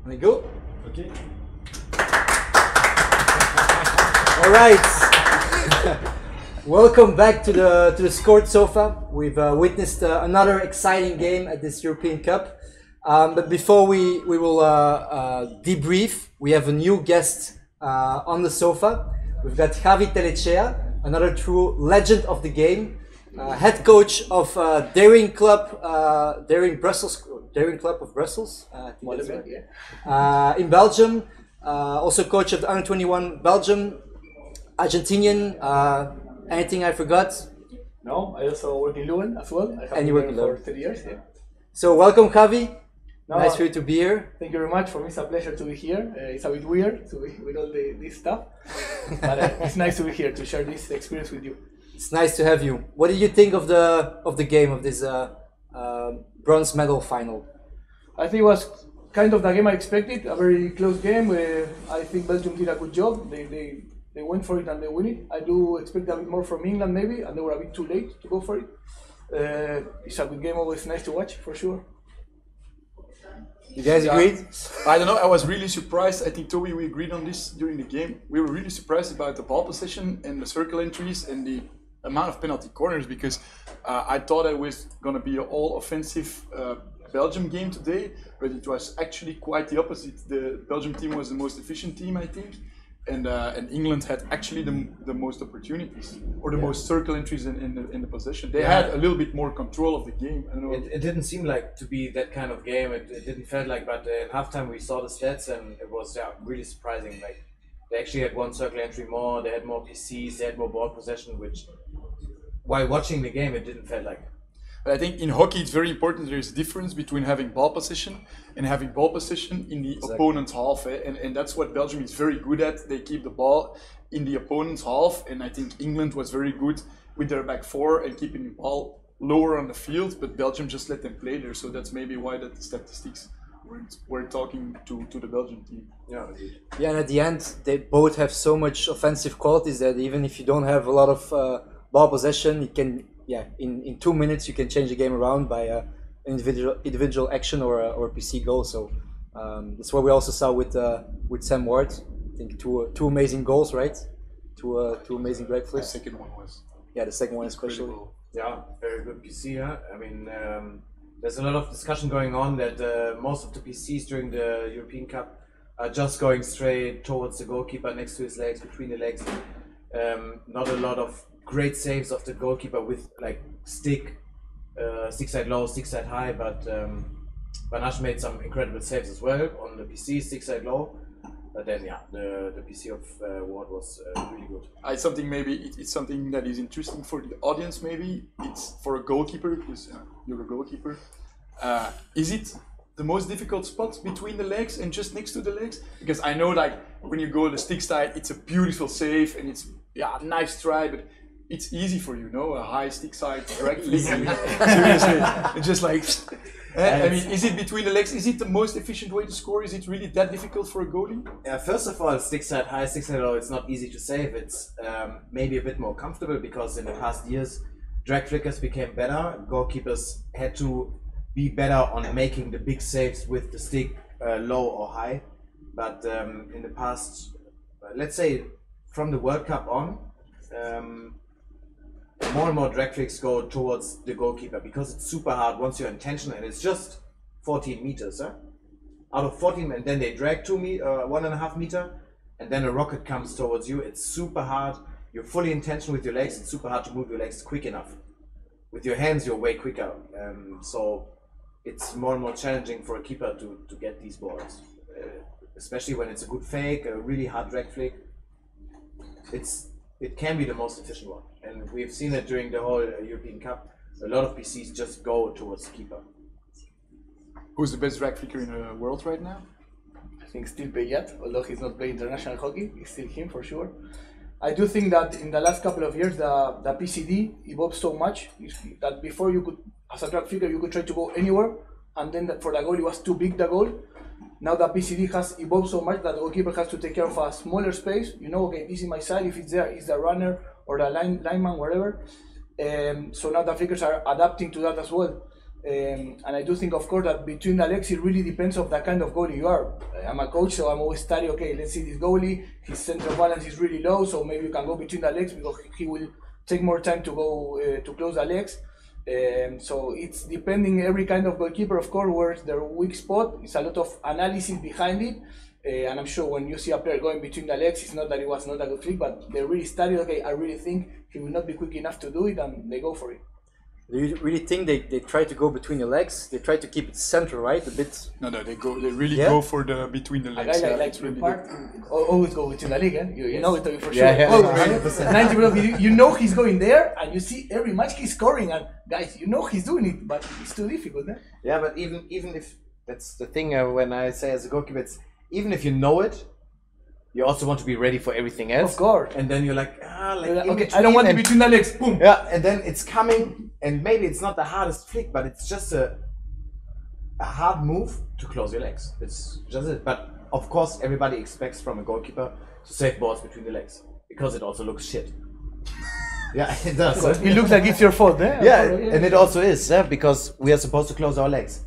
We go. Okay. All right. Welcome back to the Scorrd Sofa. We've witnessed another exciting game at this European Cup. But before we will debrief, we have a new guest on the sofa. We've got Javi Telechea, another true legend of the game, head coach of Daring Club of Brussels, I think that's right. In Belgium. Also coach of the Under-21 Belgium, Argentinian. Anything I forgot? No, I also work in Leuven as well. I have And you work in for Leuven. 3 years. Yeah. So welcome, Javi. No, Nice for you to be here. Thank you very much. For me, it's a pleasure to be here. It's a bit weird to be with all this stuff, but it's nice to be here to share this experience with you. It's nice to have you. What did you think of the game, of this bronze medal final? I think it was kind of the game I expected. A very close game. I think Belgium did a good job. They went for it and they win it. I do expect a bit more from England maybe, and they were a bit too late to go for it. It's a good game. Always nice to watch for sure. You guys agreed? I don't know, I was really surprised. I think Toby, we agreed on this during the game. We were really surprised about the ball possession and the circle entries and the amount of penalty corners, because I thought it was going to be an all offensive Belgium game today, but it was actually quite the opposite. The Belgium team was the most efficient team, I think, and England had actually the most opportunities, or the most circle entries in the possession. They had a little bit more control of the game. I don't know. It didn't seem like to be that kind of game. It didn't feel like, but in halftime we saw the stats and it was really surprising. Like they actually had one circle entry more, they had more PCs, they had more ball possession, which while watching the game it didn't feel like. But I think in hockey it's very important. There is a difference between having ball possession and having ball possession in the opponent's half. And that's what Belgium is very good at. They keep the ball in the opponent's half. And I think England was very good with their back four and keeping the ball lower on the field. But Belgium just let them play there. So that's maybe why the statistics were talking to the Belgian team. Yeah, and at the end, they both have so much offensive qualities that even if you don't have a lot of ball possession, you can... in 2 minutes you can change the game around by individual action or a PC goal. So that's what we also saw with Sam Ward. I think two amazing goals, right? Two amazing break flips. The second one was. Yeah, the second one especially. Yeah, very good PC. Huh? I mean, there's a lot of discussion going on that most of the PCs during the European Cup are just going straight towards the goalkeeper, next to his legs, between the legs. Not a lot of great saves of the goalkeeper with like stick side low, stick side high, but Banash made some incredible saves as well on the PC, stick side low. But then the PC of Ward was really good. It's something that is interesting for the audience. Maybe it's for a goalkeeper, because you're a goalkeeper. Is it the most difficult spot between the legs and just next to the legs? Because I know, like, when you go the stick side, it's a beautiful save and it's nice try, but it's easy for you, no? A high stick side drag flick. Seriously, it's just like. I mean, is it between the legs? Is it the most efficient way to score? Is it really that difficult for a goalie? Yeah, first of all, stick side high, stick side low. It's not easy to save. It's maybe a bit more comfortable because in the past years, drag flickers became better. Goalkeepers had to be better on making the big saves with the stick low or high. But in the past, let's say from the World Cup on, more and more drag flicks go towards the goalkeeper because it's super hard once you're in tension and it's just 14 meters. Out of 14, and then they drag 1.5 meters, and then a rocket comes towards you. It's super hard. You're fully in tension with your legs. It's super hard to move your legs quick enough. With your hands, you're way quicker. So it's more and more challenging for a keeper to get these balls, especially when it's a good fake, a really hard drag flick. It can be the most efficient one, and we've seen it during the whole European Cup. A lot of PCs just go towards the keeper. Who's the best drag flicker in the world right now? I think still Payet, although he's not playing international hockey, it's still him for sure. I do think that in the last couple of years the PCD evolved so much that before you could, as a drag flicker, you could try to go anywhere, and then for the goal it was too big, the goal. Now the PCD has evolved so much that the goalkeeper has to take care of a smaller space. You know, okay, this is my side. If it's there, it's the runner or the lineman, whatever. So now the flickers are adapting to that as well. And I do think, of course, that between the legs, it really depends on the kind of goalie you are. I'm a coach, so I'm always studying, okay, let's see this goalie, his center of balance is really low, so maybe you can go between the legs because he will take more time to go to close the legs. So it's depending every kind of goalkeeper, of course, where's their weak spot. It's a lot of analysis behind it. And I'm sure when you see a player going between the legs, it's not that it was not a good flick, but they really study, okay, I really think he will not be quick enough to do it, and they go for it. Do you really think they try to go between the legs? They try to keep it center, right? A bit. No, they really go for the between the A legs. guy like really Harte always go between the leg, eh? You know it for sure. Yeah, Always, 90%. You know he's going there, and you see every match he's scoring, and guys, you know he's doing it, but it's too difficult, eh? Yeah, but even if that's the thing when I say as a goalkeeper, it's even if you know it, you also want to be ready for everything else. Of course. And then you're like, okay, I don't want it between the legs. Boom. Yeah, and then it's coming, and maybe it's not the hardest flick, but it's just a hard move to close your legs. It's just it. But of course, everybody expects from a goalkeeper to save balls between the legs because it also looks shit. Yeah, it does. It looks like it's your fault, eh? Yeah, and it also is, because we are supposed to close our legs.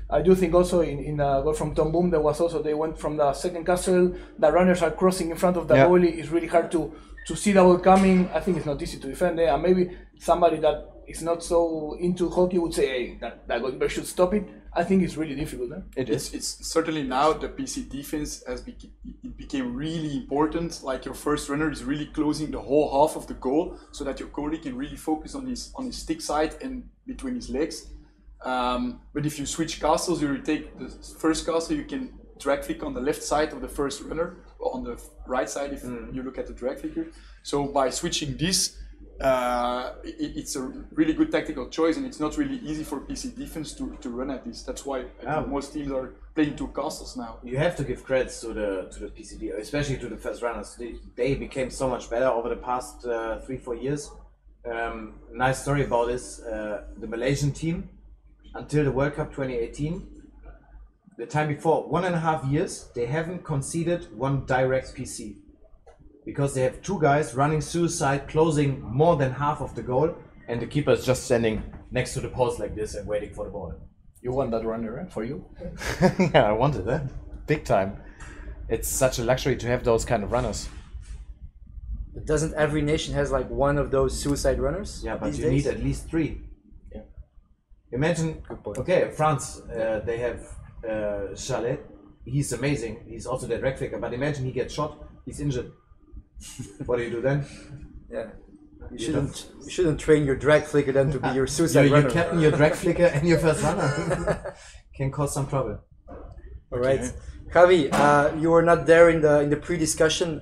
I do think also in a goal from Tom Boom, there was also, they went from the second castle, the runners are crossing in front of the goalie. It's really hard to see the ball coming. I think it's not easy to defend there. And maybe somebody that is not so into hockey would say, hey, that goalkeeper should stop it. I think it's really difficult. Eh? It's certainly now the PC defense it became really important. Like your first runner is really closing the whole half of the goal, so that your goalie can really focus on his stick side and between his legs. But if you switch castles, you take the first castle, you can drag flick on the left side of the first runner, or on the right side if you look at the drag flicker. So by switching this, it's a really good tactical choice, and it's not really easy for PC defense to run at this. That's why I think most teams are playing two castles now. You have to give credits to the PCD, especially to the first runners. They became so much better over the past 3-4 years. Nice story about this: the Malaysian team, until the World Cup 2018, the time before, 1.5 years, they haven't conceded one direct PC. Because they have two guys running suicide, closing more than half of the goal, and the keeper is just standing next to the post like this and waiting for the ball. You want that runner, eh? For you? Yeah, I wanted that. Big time. It's such a luxury to have those kind of runners. But doesn't every nation has like one of those suicide runners? Yeah, but these you days? need at least 3. Yeah. Imagine, okay, France, they have Chalet. He's amazing. He's also the drag flicker. But imagine he gets shot, he's injured. What do you do then? Yeah, you shouldn't train your drag flicker then to be your suicide runner. You captain your drag flicker and your first runner can cause some trouble. All right, Javi, you were not there in the pre-discussion.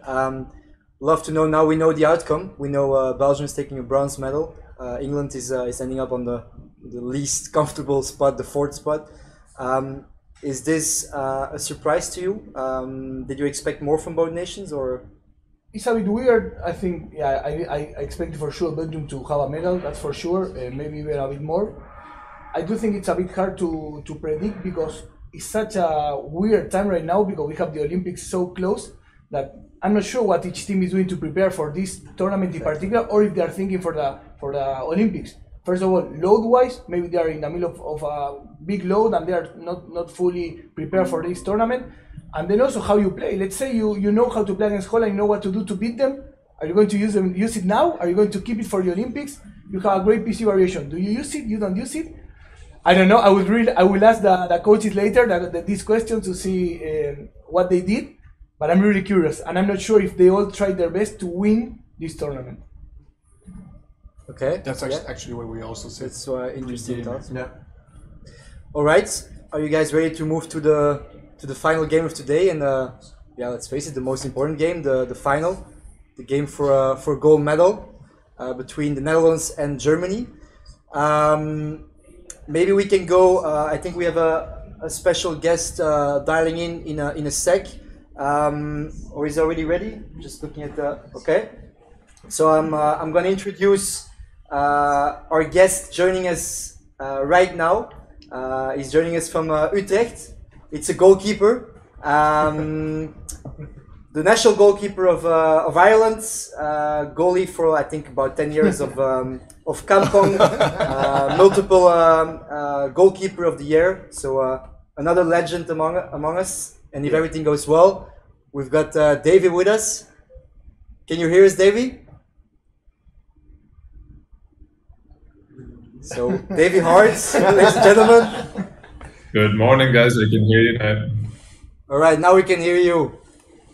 Love to know. Now we know the outcome. We know Belgium is taking a bronze medal. England is ending up on the least comfortable spot, the 4th spot. Is this a surprise to you? Did you expect more from both nations, or? It's a bit weird. I think, yeah, I expected for sure Belgium to have a medal, that's for sure, maybe even a bit more. I do think it's a bit hard to predict because it's such a weird time right now because we have the Olympics so close that I'm not sure what each team is doing to prepare for this tournament in particular, or if they are thinking for the Olympics. First of all, load-wise, maybe they are in the middle of a big load and they are not fully prepared for this tournament. And then also how you play. Let's say you know how to play against Holland, you know what to do to beat them. Are you going to use it now? Are you going to keep it for the Olympics? You have a great PC variation. Do you use it? You don't use it? I don't know. I will ask the coaches later these questions to see what they did. But I'm really curious, and I'm not sure if they all tried their best to win this tournament. Okay. That's actually what we also said. It's interesting thoughts. Yeah. All right. Are you guys ready to move to the final game of today? And yeah, let's face it, the most important game, the final, the game for gold medal between the Netherlands and Germany. Maybe we can go. I think we have a special guest dialing in a sec. Or is already ready? Just looking at the. Okay. So I'm going to introduce our guest joining us right now. He's joining us from Utrecht. It's a goalkeeper. the national goalkeeper of Ireland, goalie for I think about 10 years of Kampong, multiple goalkeeper of the year. So another legend among us. And if everything goes well, we've got Davy with us. Can you hear us, Davy? So Davy Harte, ladies and gentlemen. Good morning, guys. I can hear you now. All right, now we can hear you.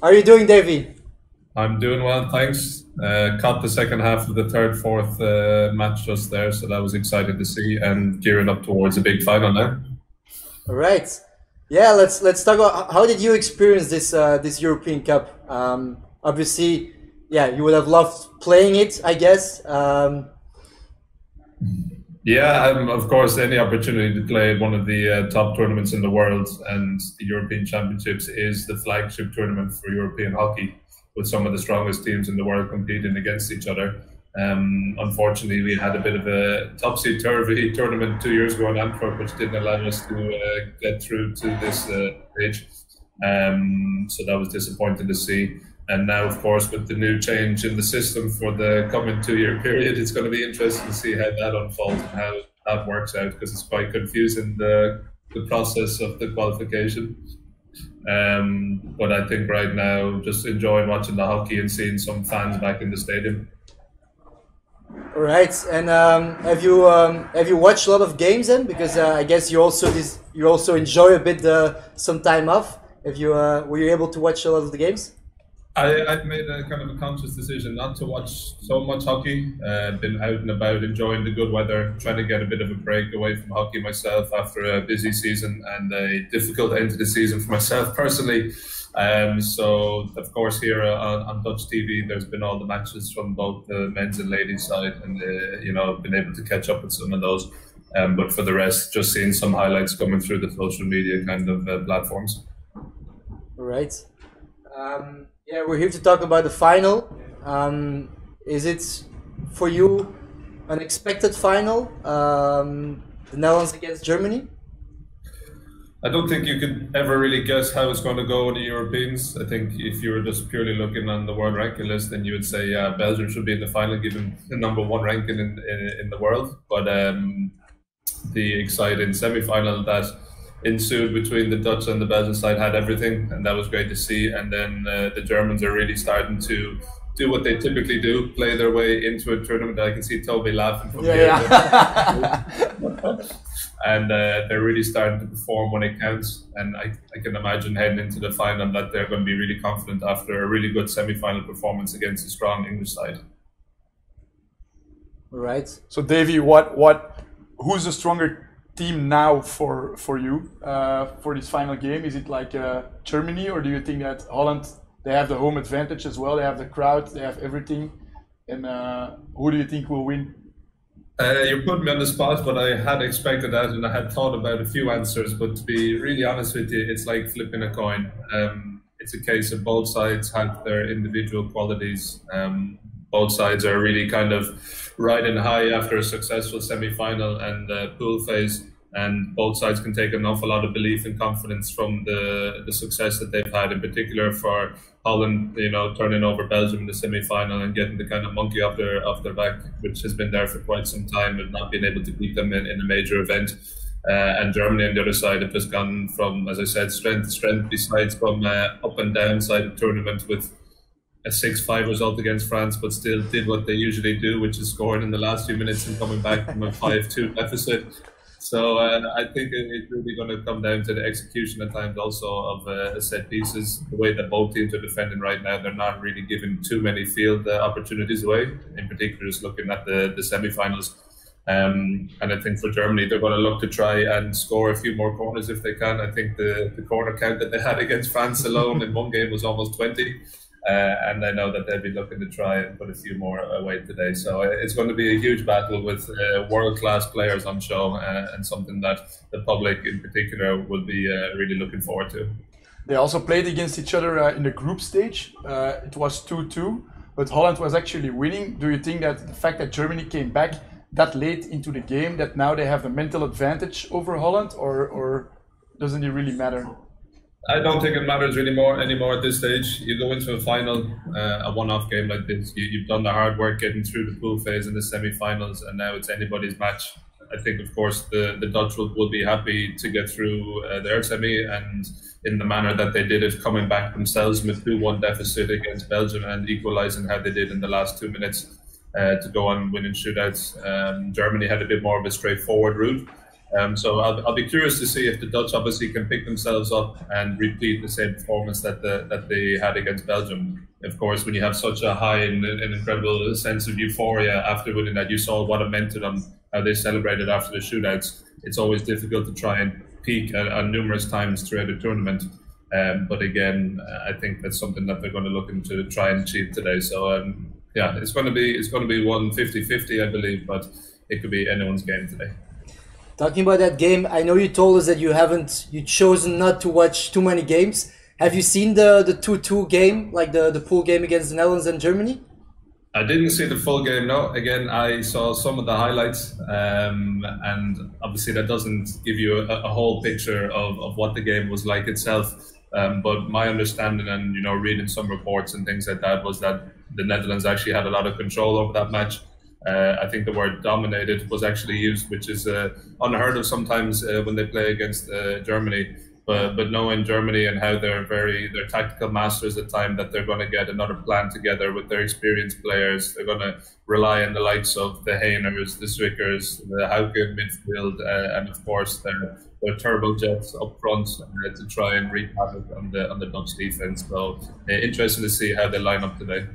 How are you doing, Davy? I'm doing well, thanks. Caught the second half of the fourth match just there, so that was exciting to see, and gearing up towards a big final now. All right, yeah. Let's talk about how did you experience this European Cup? Obviously, yeah, you would have loved playing it, I guess. Yeah, of course, any opportunity to play one of the top tournaments in the world, and the European Championships is the flagship tournament for European hockey, with some of the strongest teams in the world competing against each other. Unfortunately, we had a bit of a topsy-turvy tournament 2 years ago in Antwerp, which didn't allow us to get through to this stage. So that was disappointing to see. And now, of course, with the new change in the system for the coming 2-year period, it's going to be interesting to see how that unfolds and how that works out, because it's quite confusing, the process of the qualification. But I think right now, just enjoying watching the hockey and seeing some fans back in the stadium. All right, and have you watched a lot of games then? Because I guess you also enjoy a bit some time off. Were you able to watch a lot of the games? I've made a kind of a conscious decision not to watch so much hockey. Been out and about, enjoying the good weather, trying to get a bit of a break away from hockey myself after a busy season and a difficult end to the season for myself personally. So, of course, here on Dutch TV, there's been all the matches from both the men's and ladies' side, and been able to catch up with some of those. But for the rest, just seeing some highlights coming through the social media kind of platforms. All right. Yeah, we're here to talk about the final. Is it for you an expected final? The Netherlands against Germany? I don't think you could ever really guess how it's going to go with the Europeans. I think if you were just purely looking on the world ranking list, then you would say, yeah, Belgium should be in the final given the #1 ranking in the world. But the exciting semi-final that ensued between the Dutch and the Belgian side had everything, and that was great to see. And then the Germans are really starting to do what they typically do, play their way into a tournament. I can see Toby laughing from here. And they're really starting to perform when it counts. And I can imagine heading into the final that they're going to be really confident after a really good semi-final performance against a strong English side. Right. So Davy, who's the stronger team now for you for this final game? Is it like Germany, or do you think that Holland, they have the home advantage as well? They have the crowd, they have everything. And who do you think will win? You put me on the spot, but I had expected that, and I had thought about a few answers. But to be really honest with you, it's like flipping a coin. It's a case of both sides have their individual qualities. Both sides are really kind of riding high after a successful semi-final and pool phase, and both sides can take an awful lot of belief and confidence from the success that they've had, in particular for Holland, turning over Belgium in the semi-final and getting the kind of monkey off their back, which has been there for quite some time, and not being able to beat them in a major event. And Germany on the other side have just gone from, as I said, strength to strength, besides from up and down side of the tournament, with a 6-5 result against France, but still did what they usually do, which is scoring in the last few minutes and coming back from a 5-2 deficit. So I think it's really going to come down to the execution at times also of set pieces. The way that both teams are defending right now, they're not really giving too many field opportunities away, in particular just looking at the semi-finals. And I think for Germany, they're going to look to try and score a few more corners if they can. I think the corner count that they had against France alone in one game was almost 20. And I know that they'll be looking to try and put a few more away today. So it's going to be a huge battle with world-class players on show, and something that the public in particular will be really looking forward to. They also played against each other in the group stage. It was 2-2, but Holland was actually winning. Do you think that the fact that Germany came back that late into the game, that now they have the mental advantage over Holland, or doesn't it really matter? I don't think it matters anymore at this stage. You go into a final, a one-off game like this. You've done the hard work getting through the pool phase and the semi-finals, and now it's anybody's match. I think, of course, the Dutch will be happy to get through their semi, and in the manner that they did it, coming back themselves with 2-1 deficit against Belgium and equalising how they did in the last 2 minutes to go on winning shootouts. Germany had a bit more of a straightforward route. So I'll be curious to see if the Dutch obviously can pick themselves up and repeat the same performance that they had against Belgium. Of course, when you have such a high and an incredible sense of euphoria after winning that, you saw what it meant to them, how they celebrated after the shootouts. It's always difficult to try and peak on numerous times throughout the tournament. But again, I think that's something that they're going to look into try and achieve today. So yeah, it's going to be one 50-50, I believe, but it could be anyone's game today. Talking about that game, I know you told us that you've chosen not to watch too many games. Have you seen the 2-2 game, like the pool game against the Netherlands and Germany? I didn't see the full game, no. Again, I saw some of the highlights, and obviously that doesn't give you a whole picture of what the game was like itself. But my understanding and, reading some reports and things like that was that the Netherlands actually had a lot of control over that match. I think the word dominated was actually used, which is unheard of sometimes when they play against Germany. But knowing Germany and how they're tactical masters at time, that they're going to get another plan together with their experienced players. They're going to rely on the likes of the Hainers, the Zwickers, the Hauke in midfield, and of course their turbojets up front to try and wreak havoc on the Dutch defense. So interesting to see how they line up today.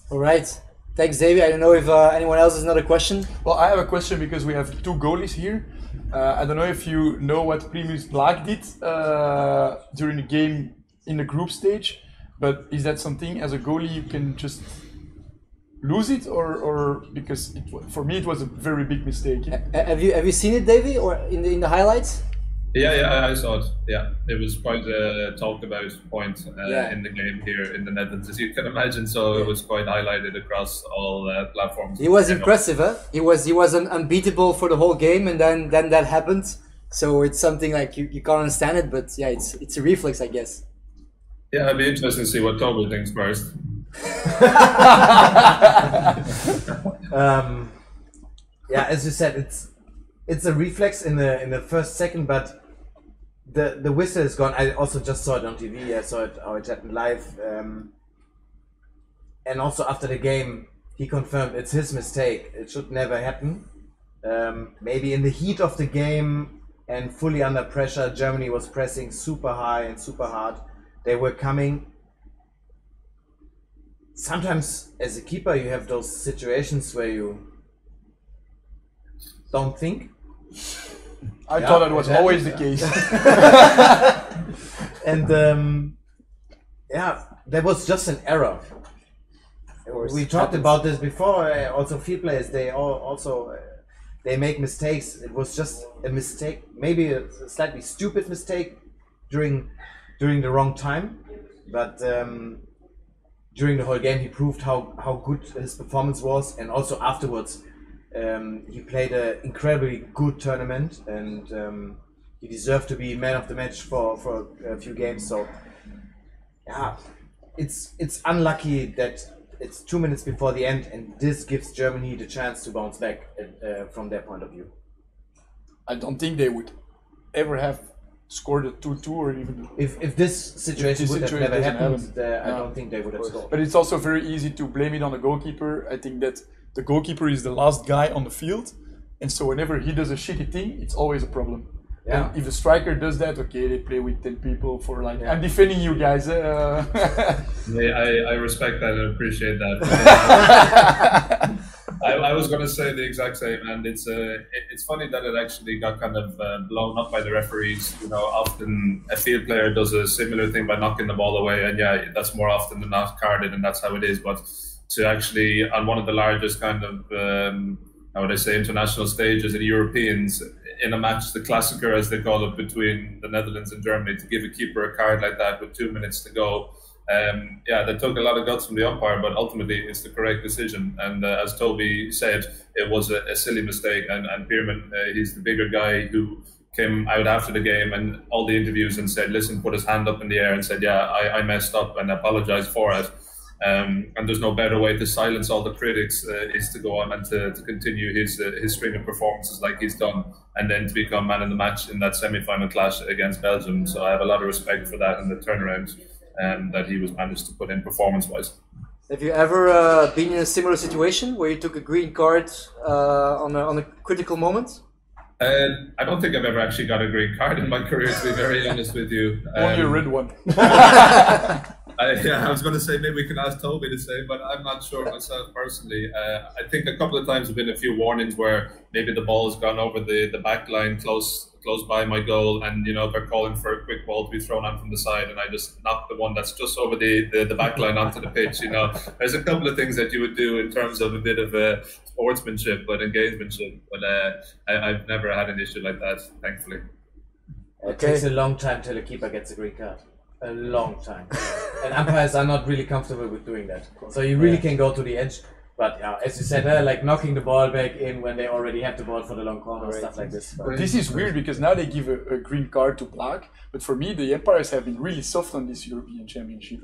All right. Thanks, Davey. I don't know if anyone else has another question. Well, I have a question because we have 2 goalies here. I don't know if you know what Primus Black did during the game in the group stage, but is that something as a goalie you can just lose it, or because for me it was a very big mistake? Have you seen it, Davey, or in the highlights? Yeah, I saw it. Yeah, it was quite a talked about point in the game here in the Netherlands, as you can imagine. So it was quite highlighted across all platforms. He was impressive, huh? He was unbeatable for the whole game, and then that happened. So it's something like you can't understand it, but yeah, it's a reflex, I guess. Yeah, it'd be interesting to see what Toby thinks first. Yeah, as you said, it's a reflex in the first second, but the whistle is gone. I also just saw it on TV. I saw it how it happened live, and also after the game, he confirmed it's his mistake. It should never happen. Maybe in the heat of the game and fully under pressure, Germany was pressing super high and super hard. They were coming. Sometimes, as a keeper, you have those situations where you don't think. I thought that was always the case. And yeah, there was just an error. We talked about this before. Also, field players, they make mistakes. It was just a mistake, maybe a slightly stupid mistake during the wrong time, but during the whole game he proved how good his performance was, and also afterwards he played an incredibly good tournament, and he deserved to be man of the match for a few games. So yeah, it's unlucky that it's 2 minutes before the end, and this gives Germany the chance to bounce back from their point of view. I don't think they would ever have scored a 2-2 or even... If this situation would have never happened, I don't think they would have scored. But it's also very easy to blame it on the goalkeeper. I think that the goalkeeper is the last guy on the field, and so whenever he does a shitty thing, it's always a problem. Yeah. And if the striker does that, okay, they play with 10 people for like, I'm defending you guys. Yeah, I respect that and appreciate that. I was going to say the exact same, and it's funny that it actually got kind of blown up by the referees. You know, often a field player does a similar thing by knocking the ball away, and yeah, that's more often than not carded, and that's how it is. But to actually, on one of the largest kind of, how would I say, international stages in Europeans, in a match, the Klassiker as they call it, between the Netherlands and Germany, to give a keeper a card like that with 2 minutes to go. Yeah, that took a lot of guts from the umpire, but ultimately it's the correct decision. And as Toby said, it was a silly mistake. And Bringman, he's the bigger guy who came out after the game and all the interviews and said, listen, put his hand up in the air and said, yeah, I messed up and apologized for it. And there's no better way to silence all the critics is to go on and to continue his string of performances like he's done, and then to become man of the match in that semi-final clash against Belgium. So I have a lot of respect for that and the turnaround that he was managed to put in performance-wise. Have you ever been in a similar situation where you took a green card on a critical moment? I don't think I've ever actually got a green card in my career, to be very honest with you. Only a red one. I was going to say maybe we can ask Toby the same, but I'm not sure myself personally. I think a couple of times there have been a few warnings where maybe the ball has gone over the back line close by my goal, and they're calling for a quick ball to be thrown on from the side, and I just knocked the one that's just over the back line onto the pitch. There's a couple of things that you would do in terms of a bit of sportsmanship, but engagementship. But I've never had an issue like that, thankfully. It takes a long time till a keeper gets a green card. A long time. And umpires are not really comfortable with doing that. So you really can go to the edge. But as you said, like knocking the ball back in when they already have the ball for the long corner, stuff like this. But this is weird because now they give a green card to black. But for me, the umpires have been really soft on this European Championship.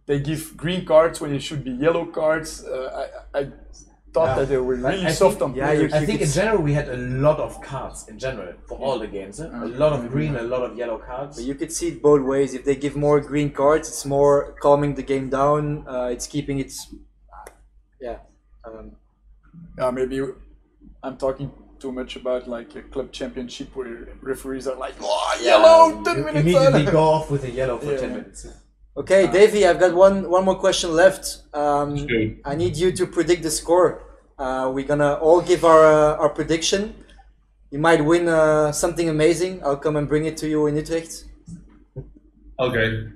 They give green cards when it should be yellow cards. I thought that they were really soft on players. I think in general we had a lot of cards in general for all the games. A lot of green, a lot of yellow cards. But you could see it both ways. If they give more green cards, it's more calming the game down. It's keeping it. Maybe I'm talking too much about like a club championship where referees are like, oh, yellow, 10 minutes. Immediately go off with a yellow for 10 minutes. Okay, Davey, I've got one more question left. I need you to predict the score. We're gonna all give our prediction. You might win something amazing. I'll come and bring it to you in Utrecht. Okay.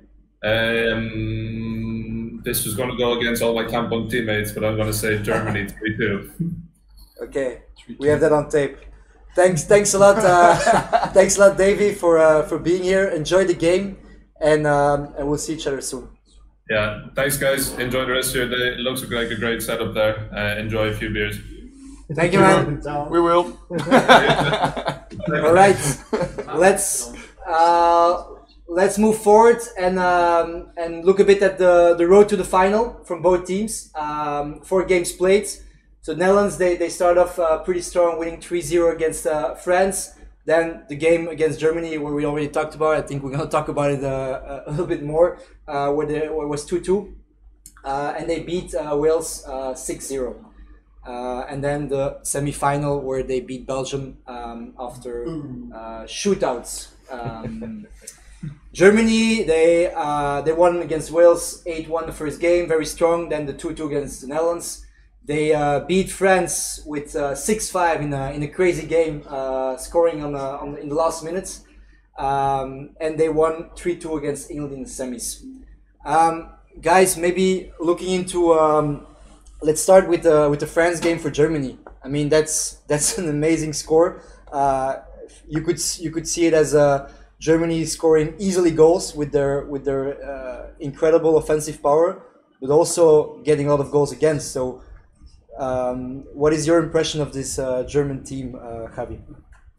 This was going to go against all my Kampong teammates, but I'm going to say Germany 3-2. Okay, we have that on tape. Thanks a lot. Thanks a lot, Davey, for being here. Enjoy the game, and we'll see each other soon. Yeah, thanks guys. Enjoy the rest of your day. It looks like a great setup there. Enjoy a few beers. Thank you, man. We will. All right, let's move forward and look a bit at the road to the final from both teams. 4 games played. So Netherlands, they start off pretty strong, winning 3-0 against France. Then the game against Germany, where we already talked about, I think we're going to talk about it a little bit more, where it was 2-2. And they beat Wales 6-0. And then the semi-final, where they beat Belgium after shootouts. Germany, they won against Wales 8-1 the first game, very strong. Then the 2-2 against the Netherlands. They beat France with 6-5 in a crazy game, scoring in the last minutes, and they won 3-2 against England in the semis. Guys, maybe looking into let's start with the France game for Germany. I mean, that's an amazing score. You could see it as Germany scoring easily goals with their incredible offensive power, but also getting a lot of goals against. So. What is your impression of this German team, Javi?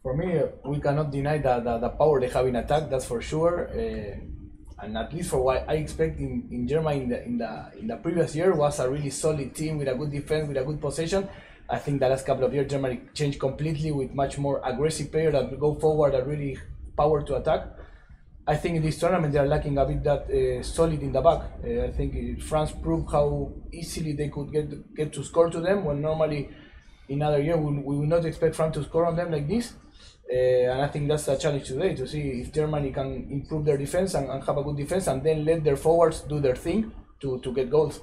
For me, we cannot deny the power they have in attack. That's for sure. And at least for what I expect in Germany in the previous year was a really solid team with a good defense, with a good possession. I think the last couple of years Germany changed completely with much more aggressive players that go forward and really power to attack. I think in this tournament they are lacking a bit that solid in the back. I think France proved how easily they could get to score to them, when normally in other year we would not expect France to score on them like this. And I think that's a challenge today, to see if Germany can improve their defense and have a good defense, and then let their forwards do their thing to get goals.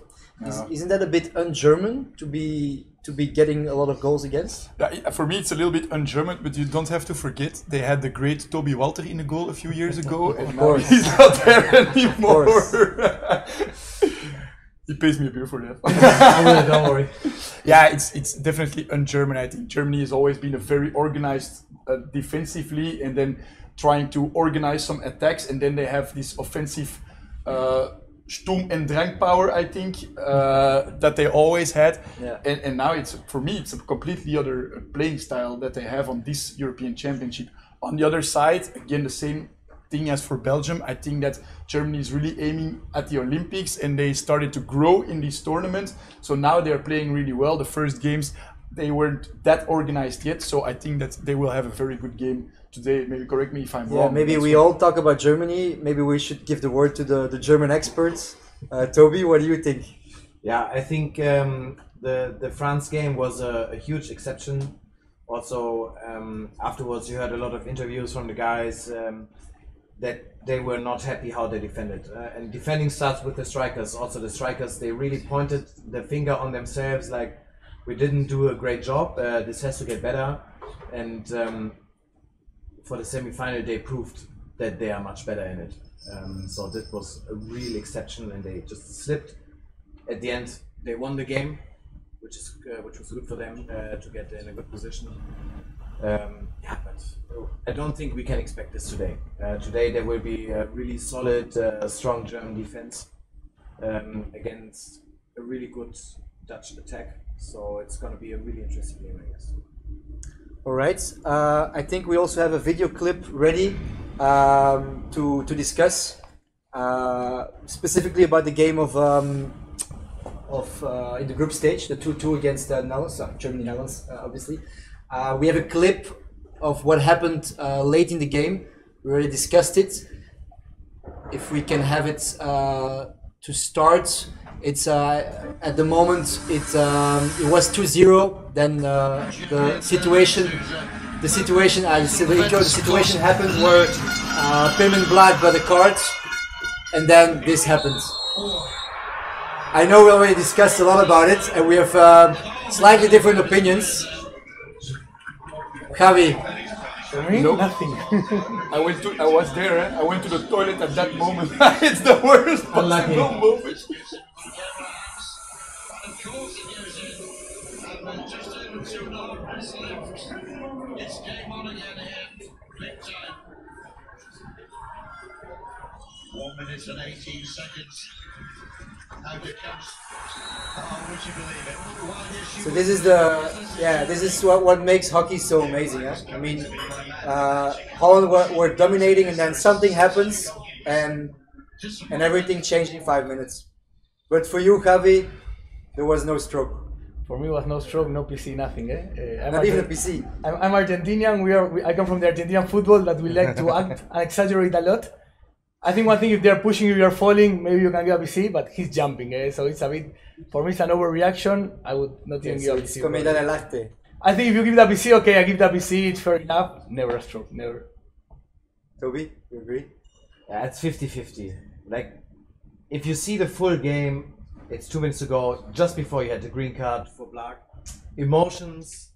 Isn't that a bit un-German to be getting a lot of goals against? Yeah, for me it's a little bit un-German, but you don't have to forget they had the great Toby Walter in the goal a few years ago, and now he's not there anymore. He pays me a beer for that. Don't worry. Yeah, it's definitely un-German. I think Germany has always been a very organized defensively, and then trying to organize some attacks, and then they have this offensive Sturm and Drang power, I think, that they always had. Yeah. And now for me it's a completely other playing style that they have on this European Championship. On the other side, again, the same thing as for Belgium. I think that Germany is really aiming at the Olympics, and they started to grow in these tournaments. So now they're playing really well. The first games, they weren't that organized yet. So I think that they will have a very good game today. Maybe correct me if I'm wrong. Maybe we all talk about Germany. Maybe we should give the word to the German experts. Toby, what do you think? Yeah, I think the France game was a huge exception. Also, afterwards you heard a lot of interviews from the guys that they were not happy how they defended. And defending starts with the strikers. Also the strikers, they really pointed the finger on themselves like, we didn't do a great job, this has to get better. And for the semi-final they proved that they are much better in it. So that was a real exception, and they just slipped. At the end, they won the game, which was good for them to get in a good position. But I don't think we can expect this today. Today there will be a really solid, strong German defense against a really good Dutch attack. So it's going to be a really interesting game, I guess. All right. I think we also have a video clip ready to discuss specifically about the game of in the group stage, the 2-2 against the Netherlands, Germany Netherlands, obviously. We have a clip of what happened late in the game. We already discussed it. If we can have it to start. It's at the moment it was 2-0. Then the situation happened where Bringman Black got a card, and then this happened. I know we already discussed a lot about it, and we have slightly different opinions. Javi. For me, nothing. I was there. I went to the toilet at that moment. It's the worst possible moment. It's game on again here. Big time. 1 minute and 18 seconds. Now it comes. Oh, would you believe it? So this is what makes hockey so amazing. I mean, Holland were dominating, and then something happens, and everything changed in 5 minutes. But for you, Javi, there was no stroke. For me, it was no stroke, no PC, nothing. Not even a PC. I'm Argentinian. I come from the Argentinian football that we like to act and exaggerate a lot. I think one thing, if they're pushing you, you're falling, maybe you can give a PC, but he's jumping. So it's a bit, for me, it's an overreaction. I would not even give a PC. Comida del arte. I think if you give the PC, okay, I give the PC, it's fair enough. Never a stroke, never. Toby, you agree? Yeah, it's 50-50. Like, if you see the full game, it's 2 minutes to go, just before you had the green card for Black. Emotions.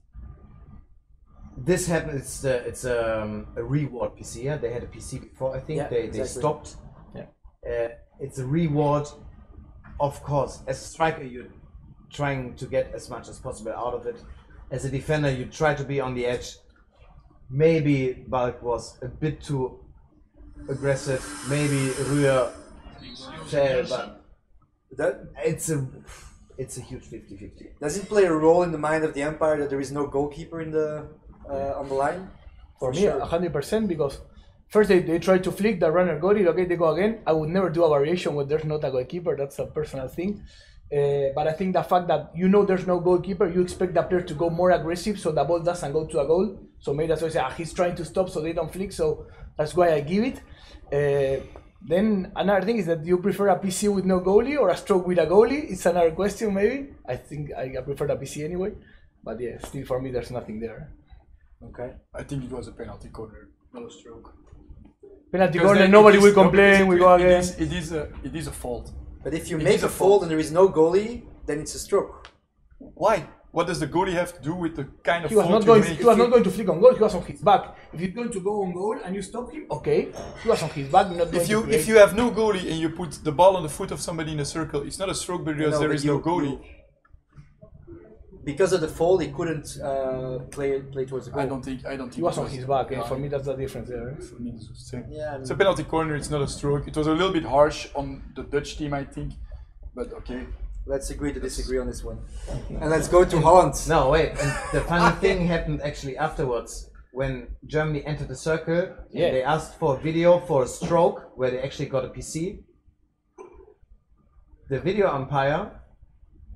This happened. It's a reward PC. Yeah, they had a PC before. I think they stopped. Yeah. It's a reward, of course. As a striker, you're trying to get as much as possible out of it. As a defender, you try to be on the edge. Maybe Balk was a bit too aggressive. Maybe Rühr failed, but it's a huge 50-50. Does it play a role in the mind of the umpire that there is no goalkeeper in the on the line? For me, 100%, because first they try to flick, the runner got it, okay, they go again. I would never do a variation when there's not a goalkeeper, that's a personal thing. But I think the fact that there's no goalkeeper, you expect the player to go more aggressive so the ball doesn't go to a goal. So maybe that's why I say he's trying to stop so they don't flick, so that's why I give it. Then another thing is that you prefer a PC with no goalie or a stroke with a goalie? It's another question maybe. I think I prefer the PC anyway. But yeah, still for me there's nothing there. Okay. I think it was a penalty corner, not a stroke. Penalty corner, nobody will complain, we go again. It is a fault. But if you make a fault and there is no goalie, then it's a stroke. Why? What does the goalie have to do with the kind of he was fault not you going. make? He was not going to flick on goal. He was on his back. If you're going to go on goal and you stop him, okay. He was on his back. Not going If you have no goalie and you put the ball on the foot of somebody in a circle, it's not a stroke because there is no goalie. Because of the fall, he couldn't play towards the goal. I don't think. He was on his back. For me, that's the difference there. For me, it's the same. Yeah, it's a penalty corner. It's not a stroke. It was a little bit harsh on the Dutch team, I think, but okay. Let's agree to disagree on this one. And let's go to Holland. No, wait. And the funny thing happened actually afterwards. when Germany entered the circle, Yeah. they asked for a video for a stroke where they actually got a PC. The video umpire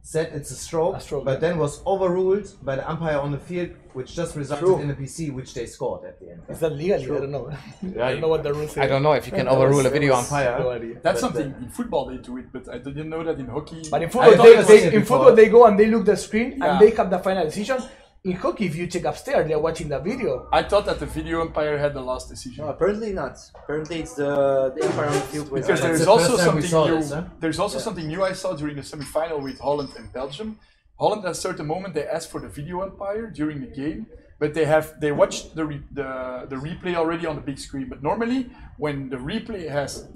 said it's a stroke, but then was overruled by the umpire on the field, which just resulted in a PC, which they scored at the end. Is that legal? I don't know. I don't know what the rules say. I don't know if you can overrule a video umpire. No idea. That's something in football they do it, but I didn't know that in hockey. But in I football, thought it was in football they go and they look the screen Yeah. and they have the final decision. In hockey, if you check upstairs, they're watching the video. I thought that the video umpire had the last decision. No, apparently not. Apparently it's the umpire on the field. With Because That's there's the also first time we something saw new. this, huh? There's also something new I saw during the semi-final with Holland and Belgium. Holland at a certain moment they asked for the video umpire during the game, but they watched the replay already on the big screen. But normally when the replay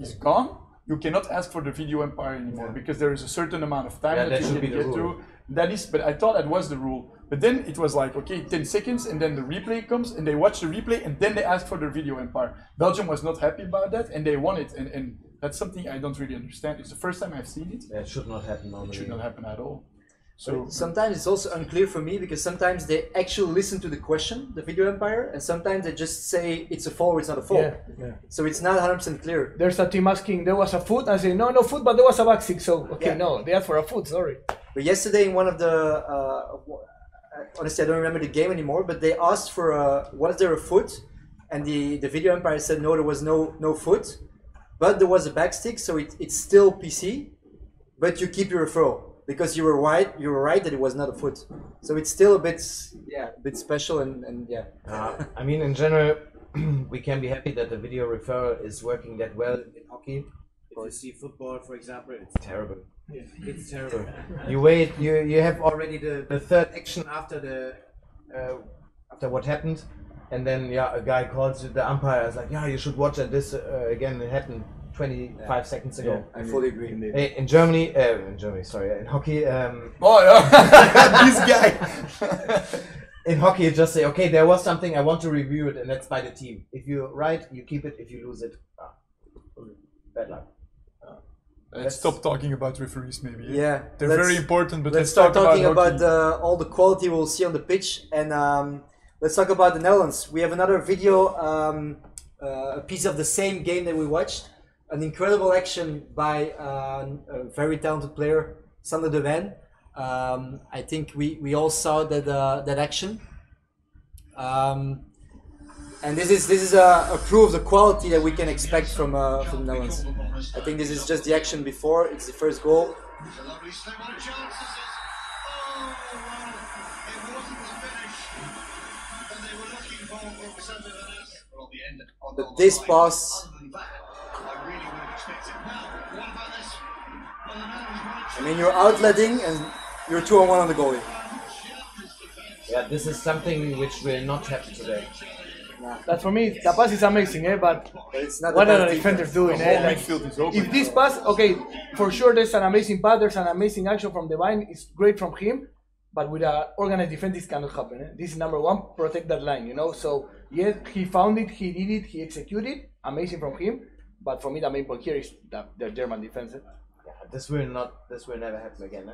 is gone, you cannot ask for the video umpire anymore because there is a certain amount of time that you can get to. That is, but I thought that was the rule. But then it was like, okay, 10 seconds, and then the replay comes, and they watch the replay, and then they ask for the video umpire. Belgium was not happy about that, and they won it. And that's something I don't really understand. It's the first time I've seen it. That should not happen It normally. should not happen at all. So sometimes it's also unclear for me because sometimes they actually listen to the question, the video umpire, and sometimes they just say it's a foul, it's not a foul. Yeah. So it's not 100% clear. There's a team asking, there was a foot, and I say, no foot, but there was a back stick. So, okay, Yeah. no, they asked for a foot, sorry. But yesterday in one of the, honestly I don't remember the game anymore, but they asked for was there a foot? And the video umpire said no, there was no foot, but there was a back stick, so it's still PC, but you keep your referral. Because you were right that it was not a foot, so it's still a bit special and yeah. I mean, in general, we can be happy that the video referral is working that well in hockey. If you see football, for example, it's terrible. Yeah. It's terrible. You wait. You have already the third action after after what happened, and then a guy calls you. The umpire is like, you should watch it. This again. It happened 25 seconds ago. I fully agree. Hey, in Germany, sorry, in hockey. oh yeah, this guy. In hockey, you just say, okay, there was something, I want to review it, and that's by the team. If you're right, you keep it. If you lose it, bad luck. Let's stop talking about referees, maybe. Yeah, they're very important. But let's start talking about hockey. all the quality we'll see on the pitch, and let's talk about the Netherlands. We have another video, a piece of the same game that we watched. An incredible action by a very talented player, Sander de Wijn. I think we all saw that action, and this is a proof of the quality that we can expect from the Netherlands. I think this is just the action before. It's the first goal. It's a lovely step on chance. Oh, well, it wasn't the finish that they were looking for certainly the net. But on the end, But this pass, other than that, I really would have expected. Now, what about this? Well, the man was right. I mean, you're outletting and you're 2-on-1 on the goalie. Yeah, this is something which will not happen today. That for me, the pass is amazing, but It's not what the are the best defenders defense. doing? The whole Like, midfield is open. if this pass, okay, for sure there's an amazing pass, there's an amazing action from the Vine, it's great from him, but with an organized defense this cannot happen. This is number one, protect that line, So yes, he found it, he did it, he executed, amazing from him, but for me the main point here is the German defense. Yeah, this will never happen again.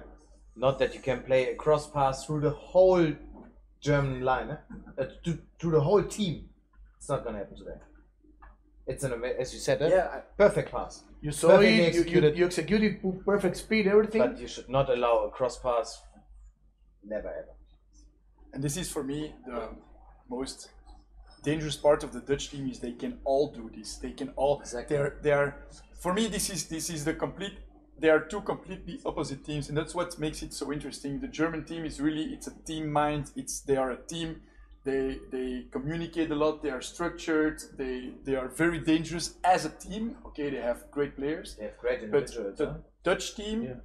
Not that you can play a cross pass through the whole German line, to the whole team. It's not gonna happen today. It's as you said, perfect pass. You saw Perfectly it, you executed perfect speed, everything. But you should not allow a cross pass. Never ever. And this is for me the most dangerous part of the Dutch team is they can all do this. They can all. Exactly. They are. For me, this is the complete. They are two completely opposite teams, and that's what makes it so interesting. The German team is it's a team mind. They are a team. They communicate a lot. They are structured. They are very dangerous as a team. Okay, they have great players. They have great But individuals. the Dutch team,